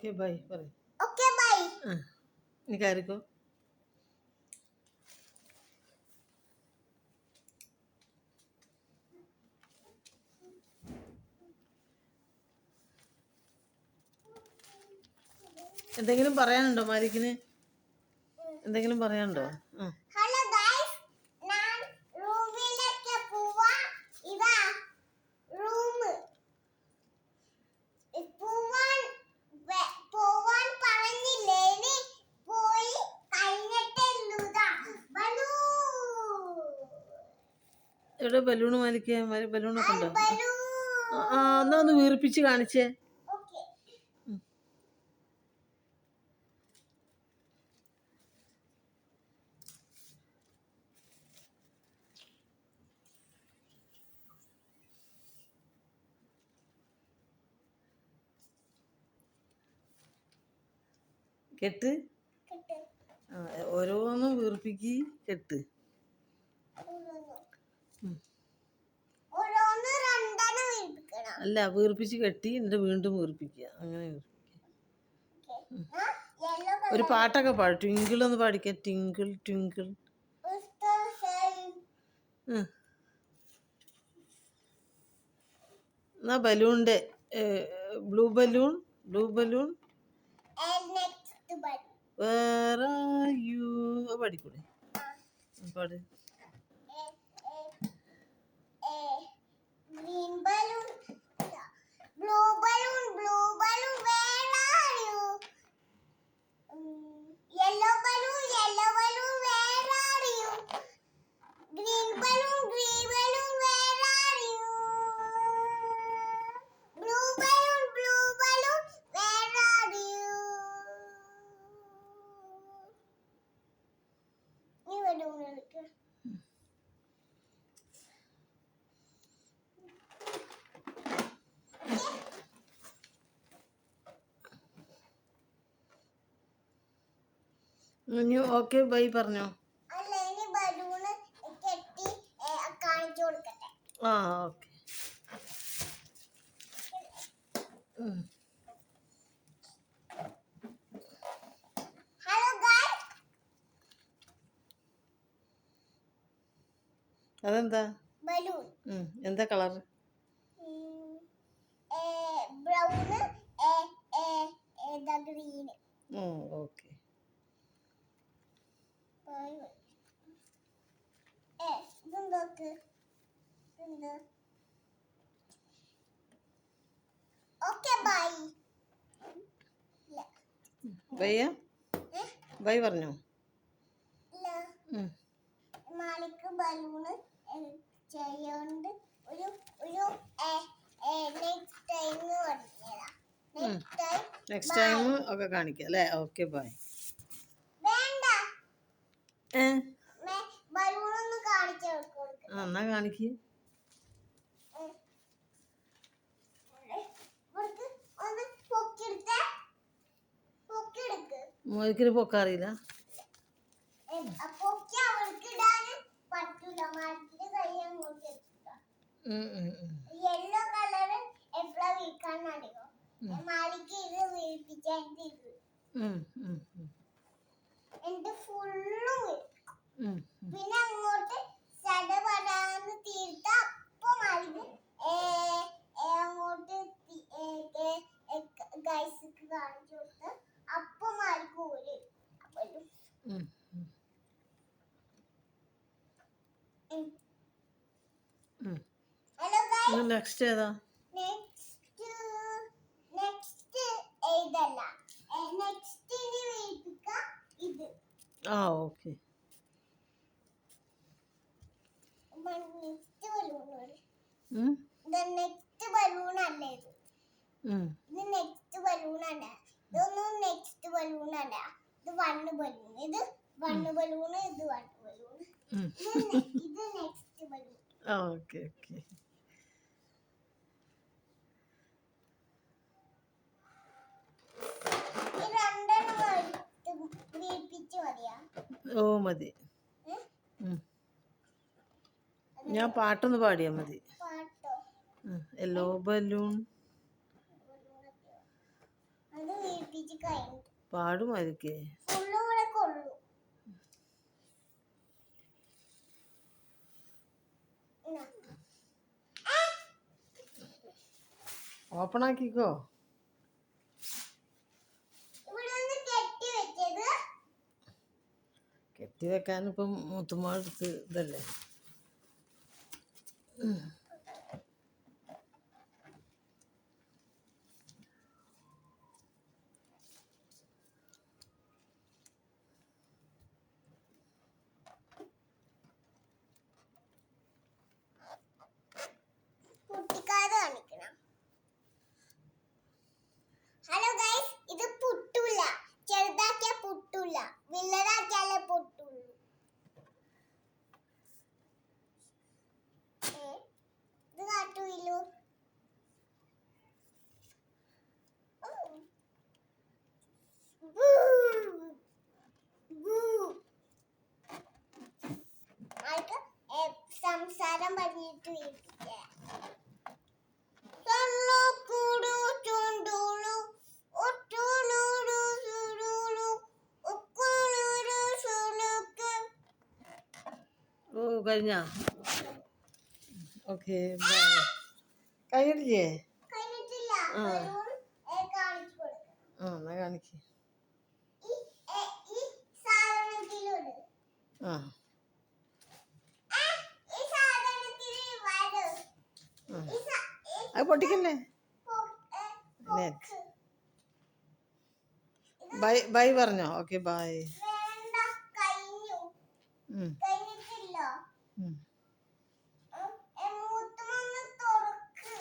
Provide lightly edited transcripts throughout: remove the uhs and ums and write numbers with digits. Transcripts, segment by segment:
Okay bye പറയും. Okay bye. നീ കയറിക്കോ. എന്തെങ്കിലും പറയാനുണ്ടോ മാലിക്കിന്? എന്തെങ്കിലും പറയാനുണ്ടോ? ഹലോ ഗൈസ്, ഞാൻ റൂമിലേക്ക് പോവാ. ഇതാ റൂം. പോവാൻ പറഞ്ഞില്ലേ, ഇനി പോയി കഴിഞ്ഞിട്ടേ ഉള്ളൂതാ. എവിടെ ബലൂണ് മാലിക്ക്? ബലൂണൊക്കെ ഉണ്ടോ? എന്നാ ഒന്ന് വീർപ്പിച്ച് കാണിച്ചേ. കെട്ട്. ഓരോന്നും വീർപ്പിക്ക്, കെട്ട്. അല്ല, വീർപ്പിച്ച് കെട്ടി എന്നിട്ട് വീണ്ടും വീർപ്പിക്കുക. അങ്ങനെ ഒരു പാട്ടൊക്കെ പാടും. ട്വിങ്കിൾ ഒന്ന് പാടിക്ക. Twinkle twinkle. എന്നാ ബലൂണിന്റെ ബ്ലൂ ബലൂൺ. വേറെ യു പാടിക്കൂടെ? പാട്. ഓക്കെ ബൈ പറഞ്ഞോ. ആ ഓക്കെ. അതെന്താ? എന്താ colour? Brown, green. Okay. Bye പറഞ്ഞോ. മാലിക്ക് ബലൂണ് ചെയ്യോണ്ട് ഒരു നെക്സ്റ്റ് ടൈം ഒക്കെ കാണിക്കാം അല്ലേ? Okay bye. ബലൂണൊന്ന് കാണിച്ചു കൊടുക്കും. എന്നാ കാണിക്ക്. മോയ്ക്കിന് പൊക്കറിയില്ല. യെല്ലോ കളറ് എപ്പോഴാ വീക്കാന്നറിയോ? മാലിക്ക് ഇത് വീർപ്പിച്ചായിട്ട് എന്റെ ഫുള്ളും വീർക്കും. പിന്നെ അങ്ങോട്ട് ചടപടാന്ന് തീർത്ത അപ്പൊ മാലിക്ക് അങ്ങോട്ട് ഗൈസിക്ക് കാണിച്ചു കൊടുത്ത് അപ്പൊ മാലിക്ക് ഊരി. നെക്സ്റ്റ് ഏതാ? നെക്സ്റ്റ് ഏതല്ല, നെക്സ്റ്റ് ഇത്. ഓക്കെ. നെക്സ്റ്റ് ബലൂൺ അല്ലേ ഇത്? ഇത് നെക്സ്റ്റ് ബലൂൺ അല്ല. ഇതൊന്നും നെക്സ്റ്റ് ബലൂൺ അല്ല. ഇത് വണ്ണ് ബലൂൺ. ഇത് വണ്ണ് ബലൂൺ. ഇത് വണ്ണ് ബലൂൺ. ഇത് നെക്സ്റ്റ് ബലൂൺ. Okay okay. ഓ മതി. ഞാൻ പാട്ടൊന്ന് പാടിയാ മതി. യെല്ലോ ബലൂൺ അത് വീർപ്പിച്ച് കഴിഞ്ഞു. പാടുമായിരിക്കേ. ഫുള്ള് ഇവിടെ കൊള്ളു. ഓപ്പൺ ആക്കിക്കോ. കെട്ടി വെക്കാൻ ഇപ്പം മുത്തുമ്മ എടുത്ത് ഇതല്ലേ. കുട്ടിക്കാട് കാണിക്കണം. ഹലോ ഗൈസ്, ഇത് പൊട്ടൂല. ചെറുതാക്കിയ പൊട്ടൂല, വലുതാക്കിയാലേ പൊട്ടുള്ളൂ. ഇത് കാട്ടൂല്ലോ. ആൾക്ക് സംസാരം പറഞ്ഞിട്ട് വീട്ടിലെ ഓ കഴിഞ്ഞ. Okay bye. കഴിഞ്ഞിട്ടില്ലേ? കഴിഞ്ഞിട്ടില്ല. ആ കാണിച്ചു കൊടുക്കണം. എന്നാ കാണിക്ക്. ഈ സാധനത്തിലുണ്ട്. ആ ഈ സാധനത്തിൽ വരും. അത് പൊട്ടിക്കല്ലേ. ബൈ ബൈ പറഞ്ഞോ. Okay bye. വേണ്ട, കഴിഞ്ഞു. കഴിഞ്ഞിട്ടില്ല. മൂത്തമ്മ തുറക്ക്.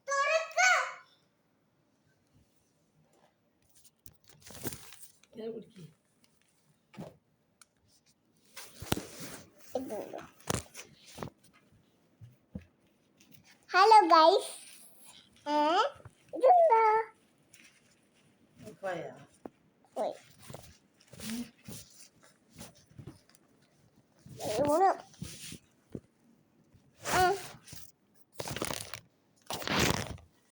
തുറക്ക്. ഹലോ ഗൈസ്, ഇതെന്താ?